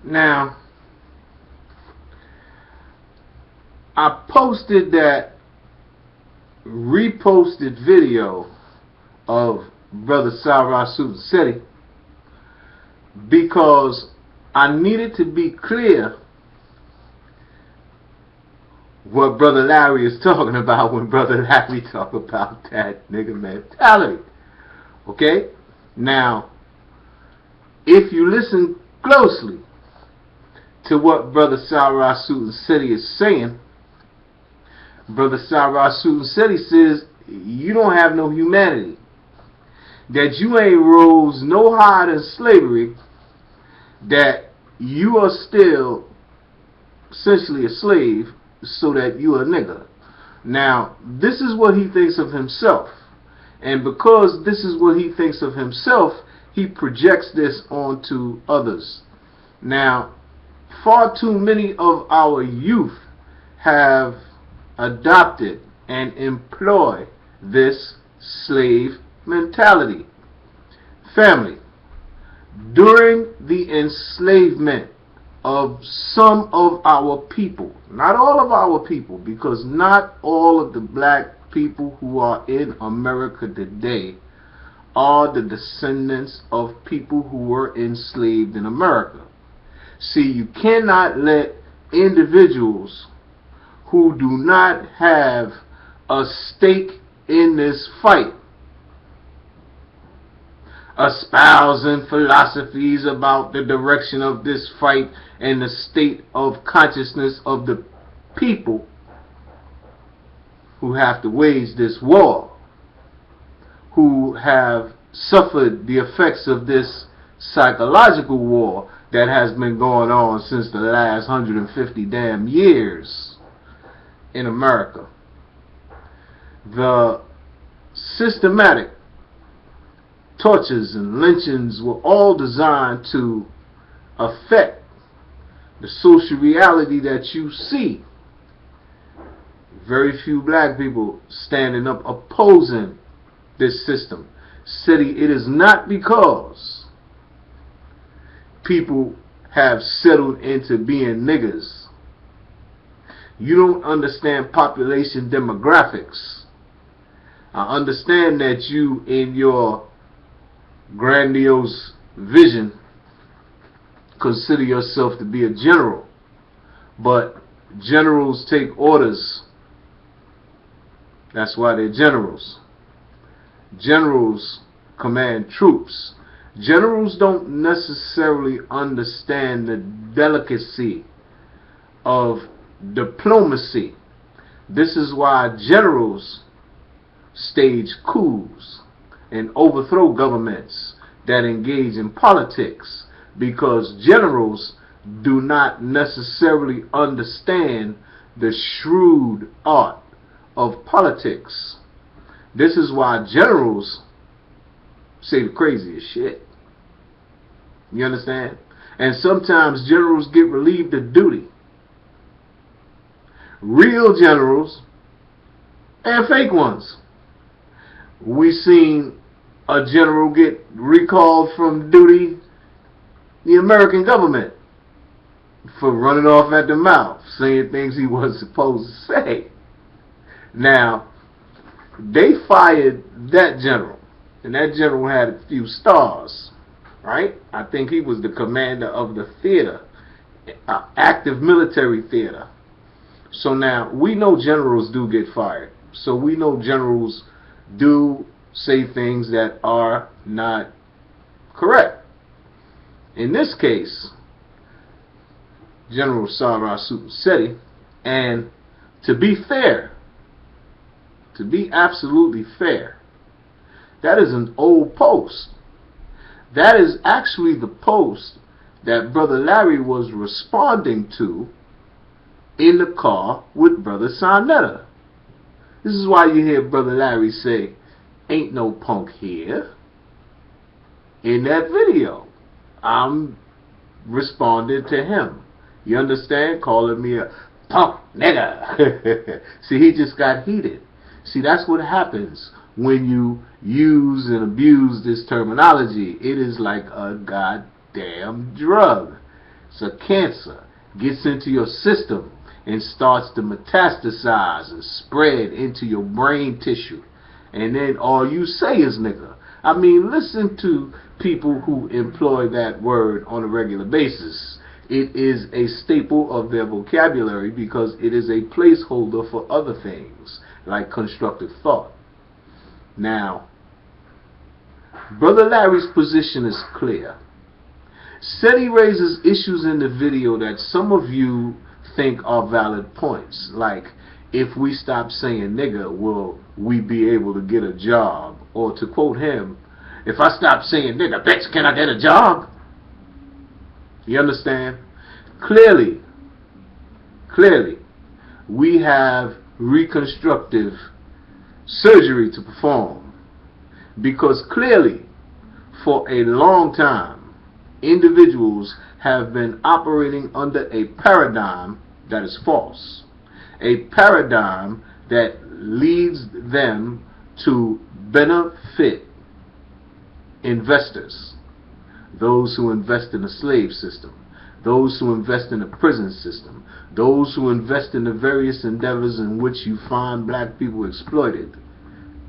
Now, I posted that reposted video of Brother Sarah City because I needed to be clear what Brother Larry is talking about when Brother Larry talk about that nigger mentality. Okay? Now, if you listen closely to what Brother Sarah City is saying, Brother Sarah City says you don't have no humanity, that you ain't rose no higher than slavery, that you are still essentially a slave, so that you are a nigger. Now, this is what he thinks of himself, and because this is what he thinks of himself, he projects this onto others. Now, far too many of our youth have adopted and employ this slave mentality. Family, during the enslavement of some of our people, not all of our people, because not all of the black people who are in America today are the descendants of people who were enslaved in America. See, you cannot let individuals who do not have a stake in this fight espousing philosophies about the direction of this fight and the state of consciousness of the people who have to wage this war, who have suffered the effects of this psychological war that has been going on since the last 150 damn years in America. The systematic tortures and lynchings were all designed to affect the social reality that you see. Very few black people standing up opposing this system. City, it is not because people have settled into being niggers. You don't understand population demographics. I understand that you, in your grandiose vision, consider yourself to be a general, but generals take orders. That's why they're generals. Generals command troops. Generals don't necessarily understand the delicacy of diplomacy. This is why generals stage coups and overthrow governments that engage in politics, because generals do not necessarily understand the shrewd art of politics. This is why generals say the craziest shit. You understand? And sometimes generals get relieved of duty. Real generals and fake ones. We seen a general get recalled from duty, the American government, for running off at the mouth, saying things he wasn't supposed to say. Now, they fired that general, and that general had a few stars, right? I think he was the commander of the theater, active military theater. So now, we know generals do get fired. So we know generals do say things that are not correct. In this case, General Sarah City, and to be fair, to be absolutely fair, that is an old post. That is actually the post that Brother Larry was responding to in the car with Brother Sonetta. This is why you hear Brother Larry say, "Ain't no punk here." In that video, I'm responding to him. You understand? Calling me a punk nigga. See, he just got heated. See, that's what happens when you use and abuse this terminology. It is like a goddamn drug. It's a cancer. Gets into your system and starts to metastasize and spread into your brain tissue. And then all you say is nigger. I mean, listen to people who employ that word on a regular basis. It is a staple of their vocabulary because it is a placeholder for other things, like constructive thought. Now, Brother Larry's position is clear. Said he raises issues in the video that some of you think are valid points, like, if we stop saying nigger, will we be able to get a job? Or to quote him, if I stop saying nigger, bitch, can I get a job? You understand? Clearly, we have reconstructive surgery to perform, because clearly, for a long time, individuals have been operating under a paradigm that is false. A paradigm that leads them to benefit investors, those who invest in the slave system, those who invest in the prison system, those who invest in the various endeavors in which you find black people exploited.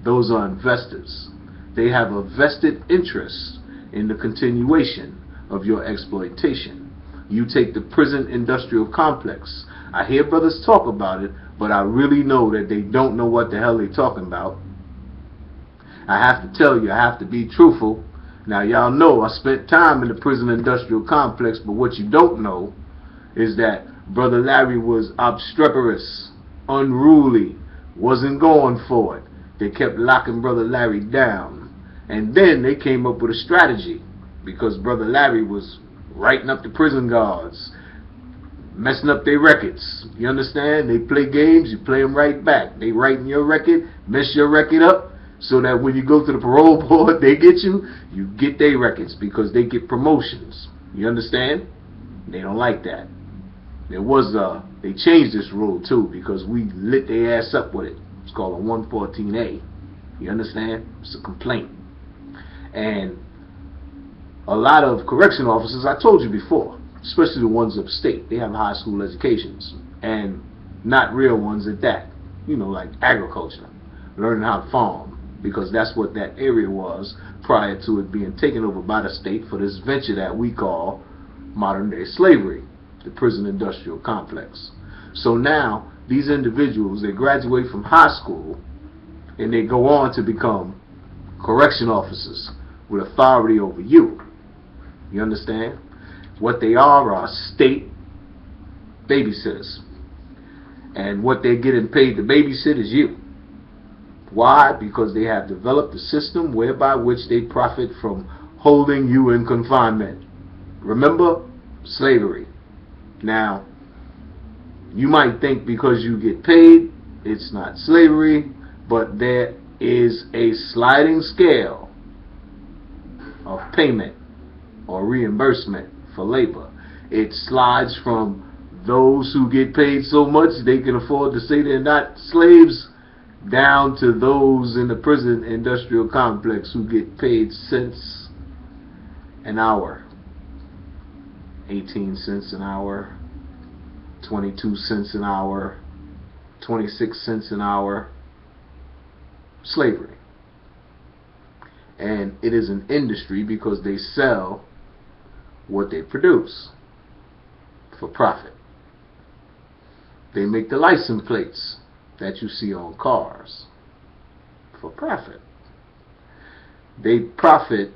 Those are investors. They have a vested interest in the continuation of your exploitation. You take the prison industrial complex. I hear brothers talk about it, but I really know that they don't know what the hell they're talking about. I have to tell you, I have to be truthful. Now, y'all know I spent time in the prison industrial complex, but what you don't know is that Brother Larry was obstreperous, unruly, wasn't going for it. They kept locking Brother Larry down. And then they came up with a strategy, because Brother Larry was writing up the prison guards, messing up their records. You understand? They play games, you play them right back. They write in your record, mess your record up, so that when you go to the parole board, they get you, you get their records, because they get promotions. You understand? They don't like that. They changed this rule too, because we lit their ass up with it. It's called a 114A. You understand? It's a complaint. And a lot of correction officers, I told you before, especially the ones upstate, they have high school educations, and not real ones at that. You know, like agriculture, learning how to farm, because that's what that area was prior to it being taken over by the state for this venture that we call modern day slavery, the prison industrial complex. So now these individuals, they graduate from high school and they go on to become correction officers with authority over you. You understand? What they are state babysitters, and what they're getting paid to babysit is you. Why? Because they have developed a system whereby which they profit from holding you in confinement. Remember? Slavery. Now, you might think because you get paid, it's not slavery, but there is a sliding scale of payment or reimbursement for labor. It slides from those who get paid so much they can afford to say they're not slaves, down to those in the prison industrial complex who get paid cents an hour. 18 cents an hour, 22 cents an hour, 26 cents an hour. Slavery. And it is an industry because they sell what they produce for profit. They make the license plates that you see on cars for profit. They profit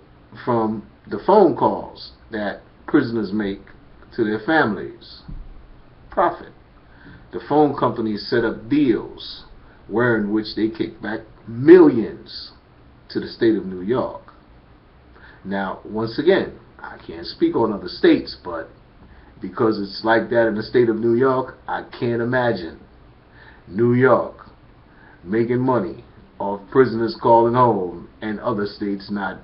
from the phone calls that prisoners make to their families. Profit. The phone companies set up deals wherein which they kick back millions to the state of New York. Now, once again, I can't speak on other states, but because it's like that in the state of New York, I can't imagine New York making money off prisoners calling home and other states not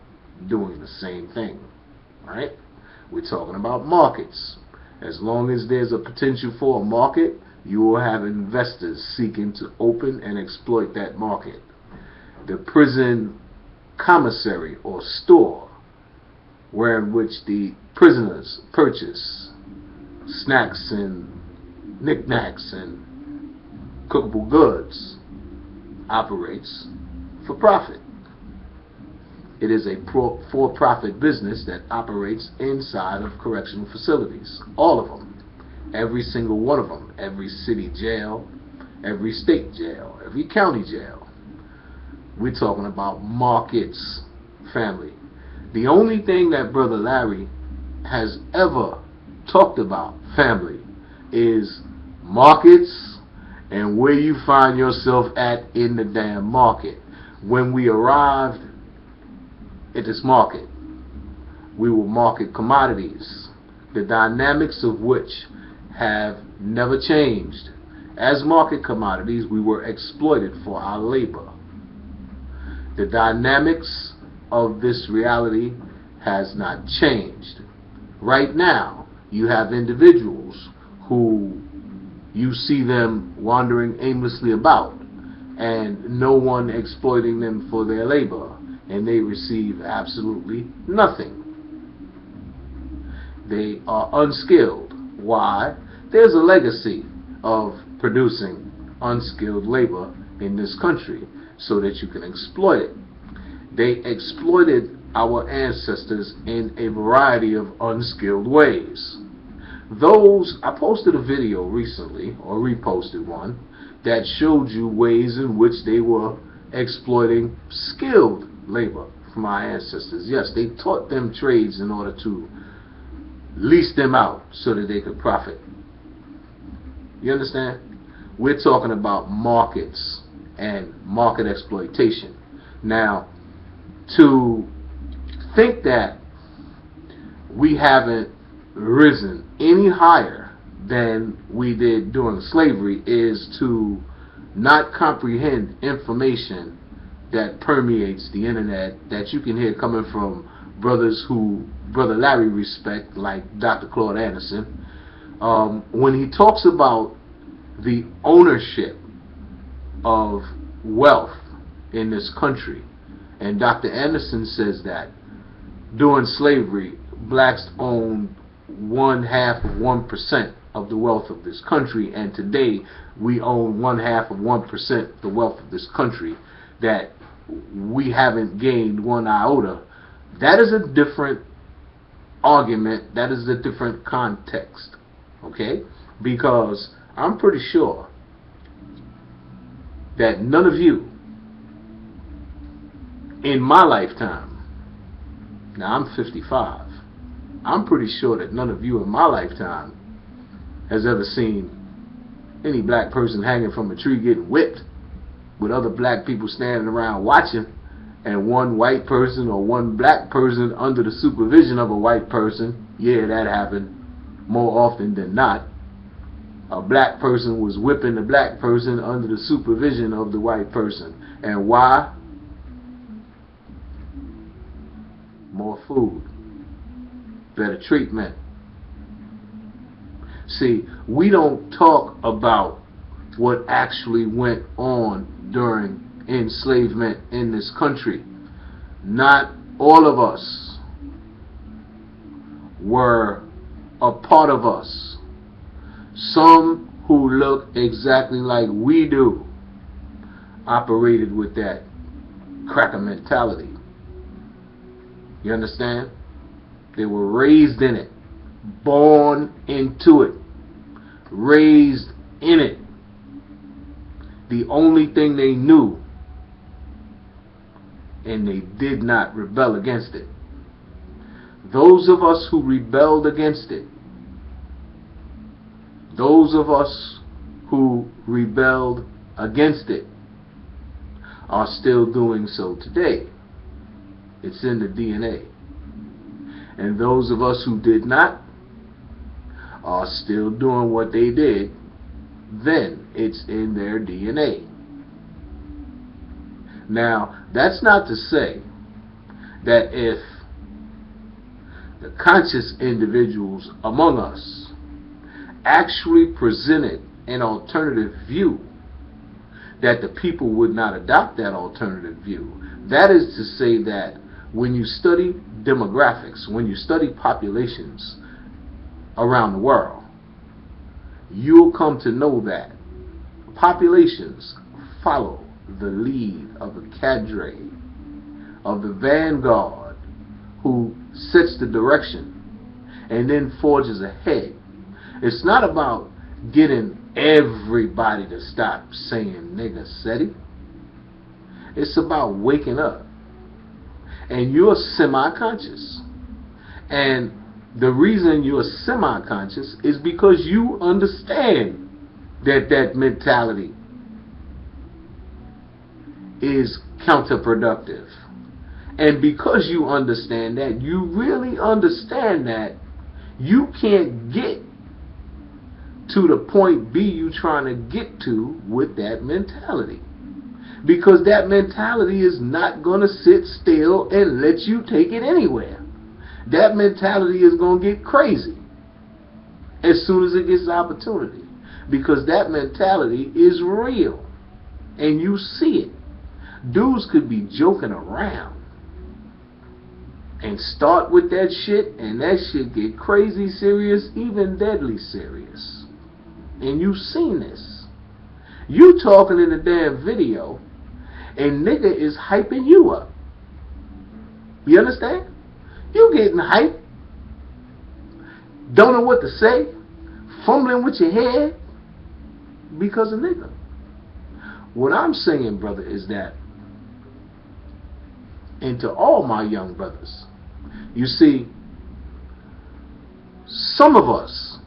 doing the same thing. Right? We're talking about markets. As long as there's a potential for a market, you will have investors seeking to open and exploit that market. The prison commissary or store, wherein which the prisoners purchase snacks and knickknacks and cookable goods operates for profit. It is a for-profit business that operates inside of correctional facilities. All of them. Every single one of them. Every city jail, every state jail, every county jail. We're talking about markets, family. The only thing that Brother Larry has ever talked about, family, is markets and where you find yourself at in the damn market. When we arrived at this market, we will market commodities, the dynamics of which have never changed. As market commodities, we were exploited for our labor. The dynamics of this reality has not changed. Right now, you have individuals who you see them wandering aimlessly about and no one exploiting them for their labor, and they receive absolutely nothing. They are unskilled. Why? There's a legacy of producing unskilled labor in this country so that you can exploit it. They exploited our ancestors in a variety of unskilled ways. I posted a video recently, or reposted one, that showed you ways in which they were exploiting skilled labor from our ancestors. Yes, they taught them trades in order to lease them out so that they could profit. You understand? We're talking about markets and market exploitation. Now, to think that we haven't risen any higher than we did during slavery is to not comprehend information that permeates the internet that you can hear coming from brothers who Brother Larry respect, like Dr. Claude Anderson, when he talks about the ownership of wealth in this country. And Dr. Anderson says that during slavery, blacks owned 1/2% of the wealth of this country, and today we own 1/2% of the wealth of this country, that we haven't gained one iota. That is a different argument. That is a different context. Okay? Because I'm pretty sure that none of you in my lifetime, now I'm 55, I'm pretty sure that none of you in my lifetime has ever seen any black person hanging from a tree getting whipped with other black people standing around watching, and one white person or one black person under the supervision of a white person. Yeah, that happened more often than not. A black person was whipping the black person under the supervision of the white person. And why? More food, better treatment. See, we don't talk about what actually went on during enslavement in this country. Not all of us were a part of us. Some who look exactly like we do operated with that cracker mentality. You understand? They were raised in it, born into it, raised in it. The only thing they knew, and they did not rebel against it. Those of us who rebelled against it, those of us who rebelled against it, are still doing so today. It's in the DNA. And those of us who did not are still doing what they did then. It's in their DNA. Now, that's not to say that if the conscious individuals among us actually presented an alternative view, that the people would not adopt that alternative view. That is to say that when you study demographics, when you study populations around the world, you'll come to know that populations follow the lead of the cadre, of the vanguard, who sets the direction and then forges ahead. It's not about getting everybody to stop saying nigger city. It's about waking up. And you're semi-conscious. And the reason you're semi-conscious is because you understand that mentality is counterproductive. And because you understand that, you really understand that you can't get to the point B you trying to get to with that mentality. Because that mentality is not going to sit still and let you take it anywhere. That mentality is going to get crazy as soon as it gets the opportunity. Because that mentality is real. And you see it. Dudes could be joking around and start with that shit, and that shit get crazy serious, even deadly serious. And you've seen this. You talking in the damn video, and nigga is hyping you up. You understand? You getting hyped, don't know what to say, fumbling with your head because of nigga. What I'm saying, brother, is that, and to all my young brothers, you see, some of us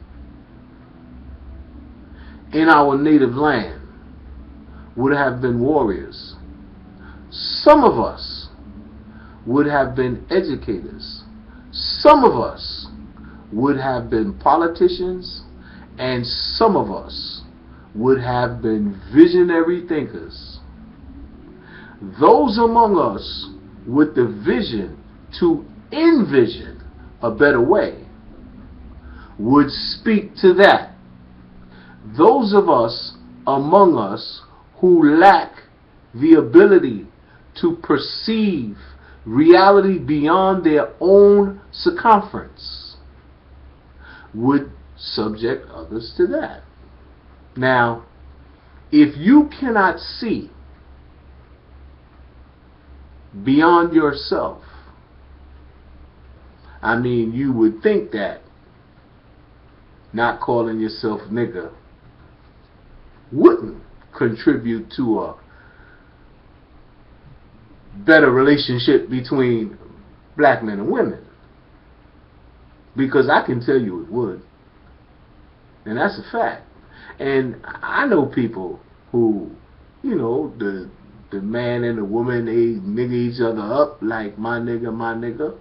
in our native land would have been warriors. Some of us would have been educators. Some of us would have been politicians, and some of us would have been visionary thinkers. Those among us with the vision to envision a better way would speak to that. Those of us among us who lack the ability to perceive reality beyond their own circumference would subject others to that. Now, if you cannot see beyond yourself, I mean, you would think that not calling yourself nigger wouldn't contribute to a better relationship between black men and women. Because I can tell you it would. And that's a fact. And I know people who, you know, the man and the woman, they nigger each other up like my nigga, my nigga.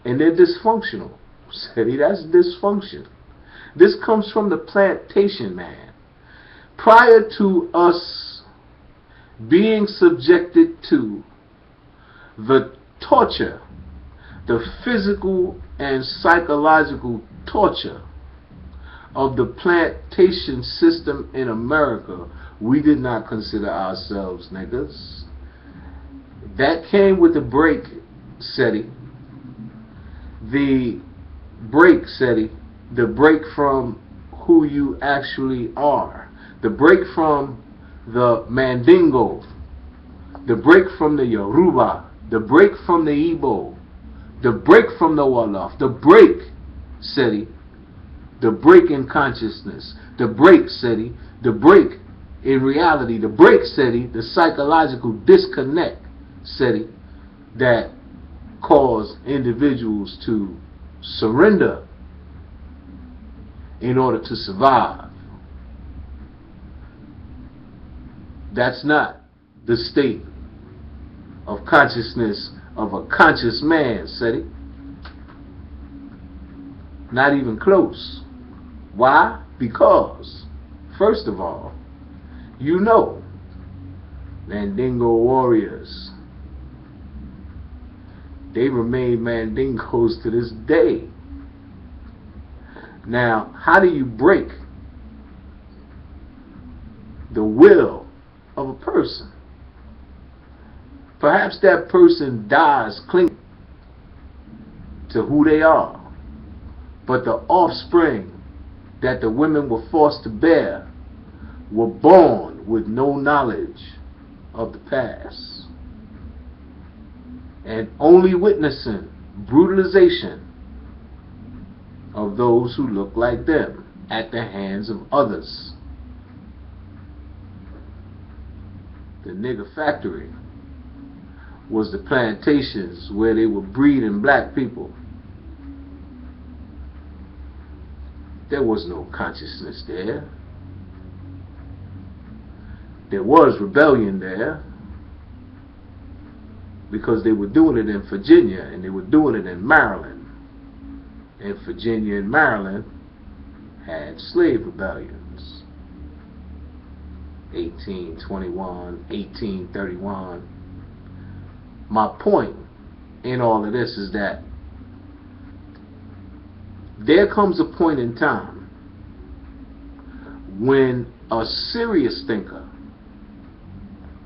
And they're dysfunctional. See, that's dysfunction. This comes from the plantation, man. Prior to us being subjected to the torture, the physical and psychological torture of the plantation system in America, we did not consider ourselves niggas. That came with the break, SETI. The break, SETI. The break from who you actually are. The break from the Mandingo. The break from the Yoruba. The break from the Igbo. The break from the Wolof. The break, SETI. The break in consciousness. The break, SETI. The break in reality. The break, SETI. The psychological disconnect, SETI, that cause individuals to surrender in order to survive. That's not the state of consciousness of a conscious man, SETI. Not even close. Why? Because, first of all, you know, Mandingo warriors, they remain Mandingos to this day. Now, how do you break the will of a person? Perhaps that person dies clinging to who they are, but the offspring that the women were forced to bear were born with no knowledge of the past and only witnessing brutalization of those who look like them at the hands of others. The nigger factory was the plantations where they were breeding black people. There was no consciousness there. There was rebellion there because they were doing it in Virginia and they were doing it in Maryland. And Virginia and Maryland had slave rebellions. 1821, 1831. My point in all of this is that there comes a point in time when a serious thinker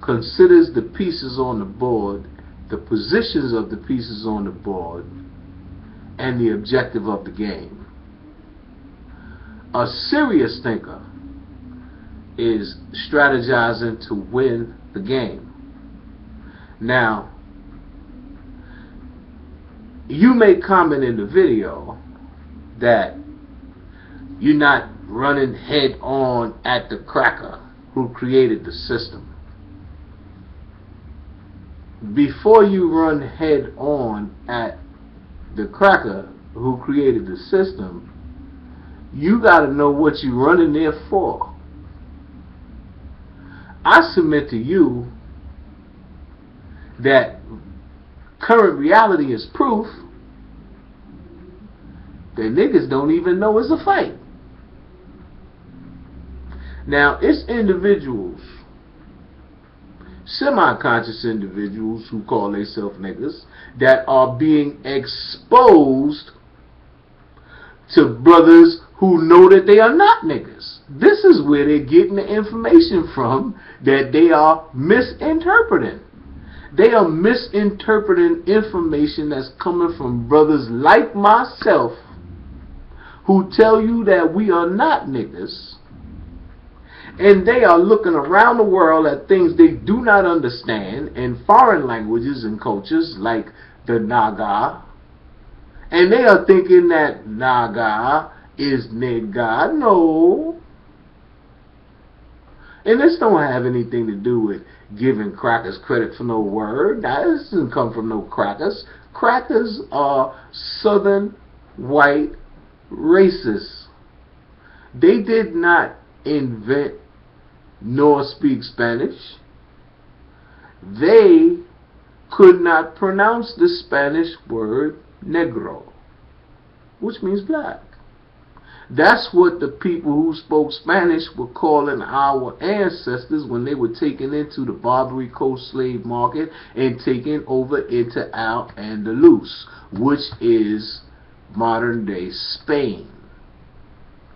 considers the pieces on the board, the positions of the pieces on the board, and the objective of the game. A serious thinker is strategizing to win the game. Now, you may comment in the video that you're not running head on at the cracker who created the system. Before you run head on at the cracker who created the system, you got to know what you're running there for. I submit to you that current reality is proof that niggas don't even know it's a fight. Now, it's individuals, semi-conscious individuals who call themselves niggas, that are being exposed to brothers who know that they are not niggas. This is where they're getting the information from that they are misinterpreting. They are misinterpreting information that's coming from brothers like myself who tell you that we are not niggas. And they are looking around the world at things they do not understand in foreign languages and cultures like the Naga. And they are thinking that Naga is nigga. No. And this don't have anything to do with giving crackers credit for no word. Now, this doesn't come from no crackers. Crackers are southern white racists. They did not invent nor speak Spanish. They could not pronounce the Spanish word negro, which means black. That's what the people who spoke Spanish were calling our ancestors when they were taken into the Barbary Coast slave market and taken over into Al-Andalus, which is modern day Spain,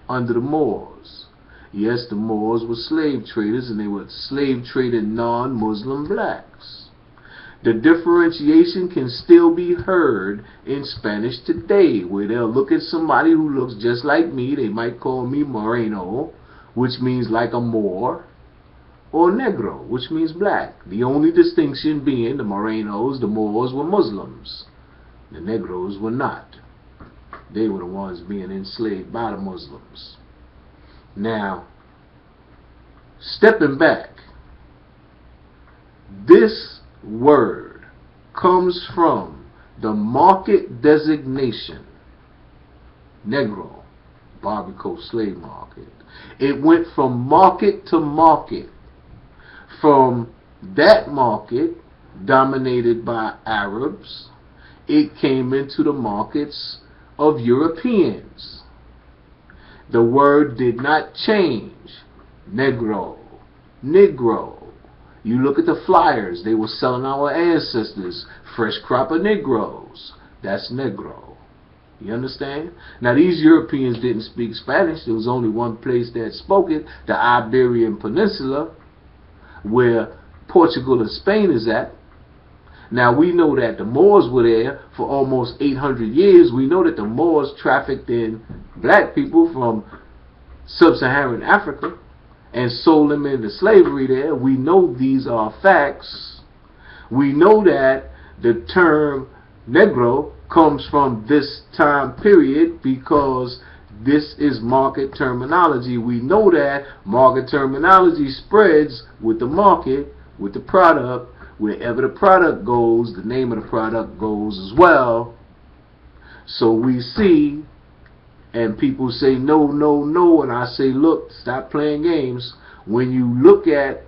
under the Moors. Yes, the Moors were slave traders, and they were slave trading non-Muslim blacks. The differentiation can still be heard in Spanish today, where they'll look at somebody who looks just like me. They might call me Moreno, which means like a Moor, or Negro, which means black. The only distinction being the Morenos, the Moors, were Muslims. The Negros were not. They were the ones being enslaved by the Muslims. Now, stepping back, this word comes from the market designation, Negro, Barbary Coast slave market. It went from market to market. From that market, dominated by Arabs, it came into the markets of Europeans. The word did not change. Negro, Negro. You look at the flyers, they were selling our ancestors fresh crop of Negroes. That's Negro. You understand? Now, these Europeans didn't speak Spanish. There was only one place that spoke it, the Iberian Peninsula, where Portugal and Spain is at. Now, we know that the Moors were there for almost 800 years. We know that the Moors trafficked in black people from sub-Saharan Africa and sold them into slavery there. We know these are facts. We know that the term Negro comes from this time period because this is market terminology. We know that market terminology spreads with the market, with the product. Wherever the product goes, the name of the product goes as well. So we see, and people say no, no, no, and I say, look, stop playing games. When you look at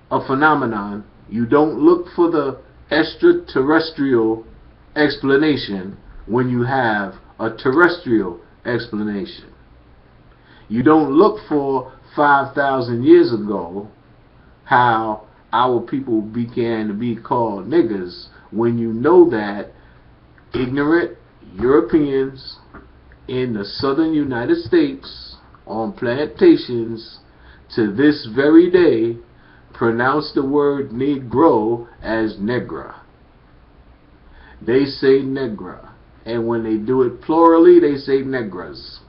a phenomenon, you don't look for the extraterrestrial explanation when you have a terrestrial explanation. You don't look for 5,000 years ago how our people began to be called niggers when you know that ignorant Europeans in the southern United States on plantations to this very day pronounce the word Negro as Negra. They say Negra. And when they do it plurally, they say Negras.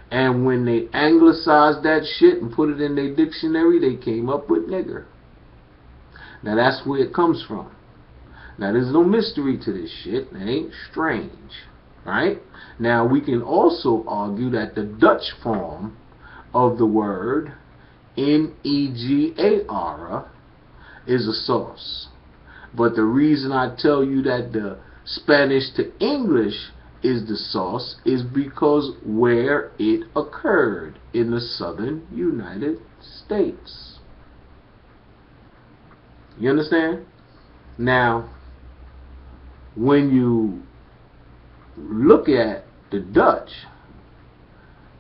And when they anglicized that shit and put it in their dictionary, they came up with nigger. Now that's where it comes from. Now there's no mystery to this shit. It ain't strange. Right? Now we can also argue that the Dutch form of the word N-E-G-A-R is a source. But the reason I tell you that the Spanish to English is the source is because where it occurred in the southern United States. You understand? Now, when you look at the Dutch,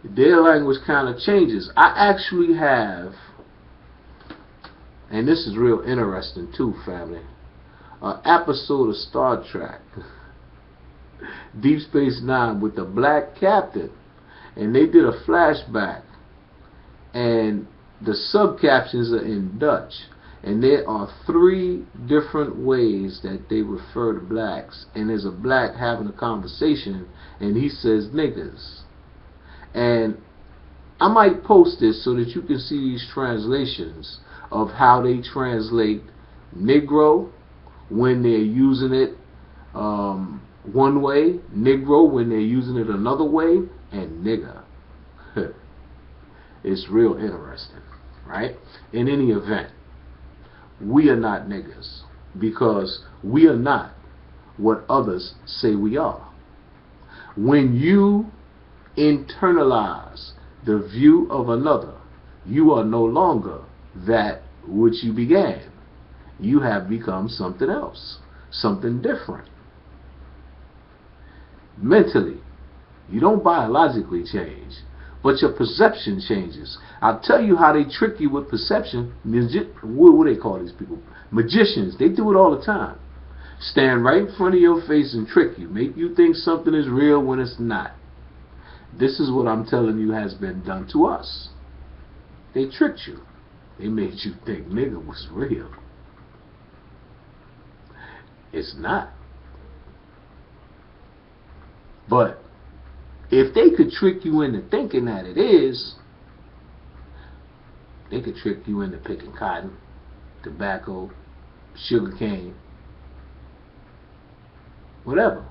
their language kind of changes. I actually have, and this is real interesting too, family, an episode of Star Trek, Deep Space Nine, with the black captain, and they did a flashback, and the subcaptions are in Dutch, and there are 3 different ways that they refer to blacks, and there's a black having a conversation, and he says niggas. And I might post this so that you can see these translations of how they translate Negro when they're using it one way, Negro when they're using it another way, and nigger. It's real interesting, right? In any event, we are not niggers because we are not what others say we are. When you internalize the view of another, you are no longer that which you began. You have become something else, something different. Mentally, you don't biologically change, but your perception changes. I'll tell you how they trick you with perception. What do they call these people? Magicians. They do it all the time. Stand right in front of your face and trick you. Make you think something is real when it's not. This is what I'm telling you has been done to us. They tricked you. They made you think nigga was real. It's not. But if they could trick you into thinking that it is, they could trick you into picking cotton, tobacco, sugar cane, whatever.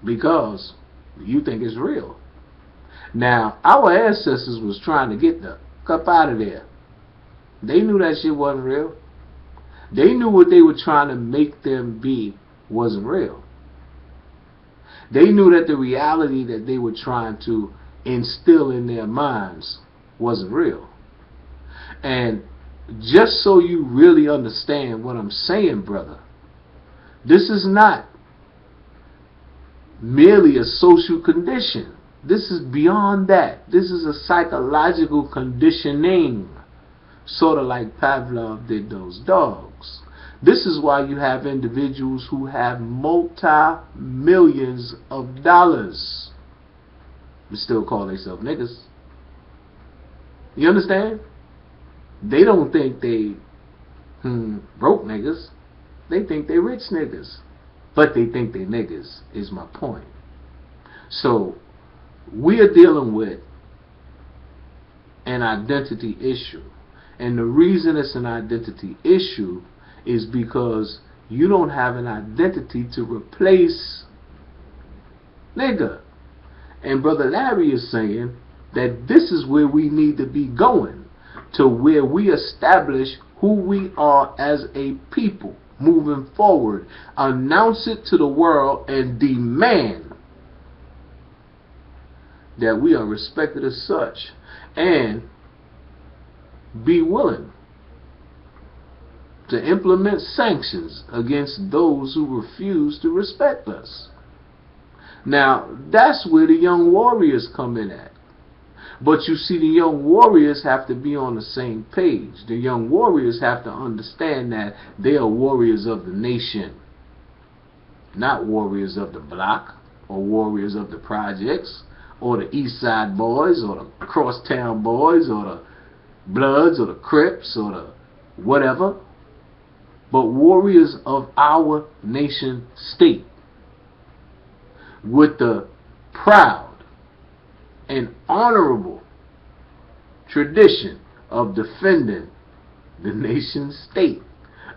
Because you think it's real. Now, our ancestors was trying to get the cup out of there. They knew that shit wasn't real. They knew what they were trying to make them be wasn't real. They knew that the reality that they were trying to instill in their minds wasn't real. And just so you really understand what I'm saying, brother, this is not merely a social condition. This is beyond that. This is a psychological conditioning, sort of like Pavlov did those dogs. This is why you have individuals who have multi-millions of dollars but still call themselves niggas. You understand? They don't think they broke niggas. They think they rich niggas. But they think they niggas, is my point. So we are dealing with an identity issue. And the reason it's an identity issue is because you don't have an identity to replace nigger. And Brother Larry is saying that this is where we need to be going, to where we establish who we are as a people moving forward, announce it to the world, and demand that we are respected as such, and be willing to implement sanctions against those who refuse to respect us. Now, that's where the young warriors come in at. But you see, the young warriors have to be on the same page. The young warriors have to understand that they are warriors of the nation, not warriors of the block, or warriors of the projects, or the East Side boys, or the Crosstown boys, or the Bloods, or the Crips, or the whatever, but warriors of our nation state, with the proud and honorable tradition of defending the nation state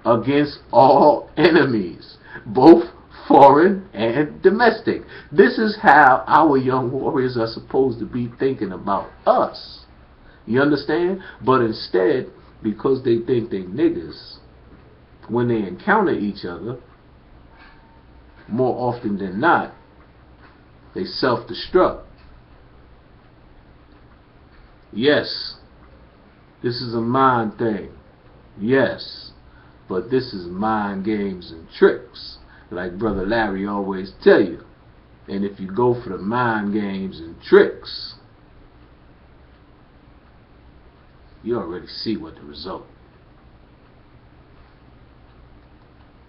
against all enemies, both foreign and domestic. This is how our young warriors are supposed to be thinking about us. You understand? But instead, because they think they niggers, when they encounter each other, more often than not, they self-destruct. Yes, this is a mind thing. Yes, but this is mind games and tricks, like Brother Larry always tell you. And if you go for the mind games and tricks, you already see what the result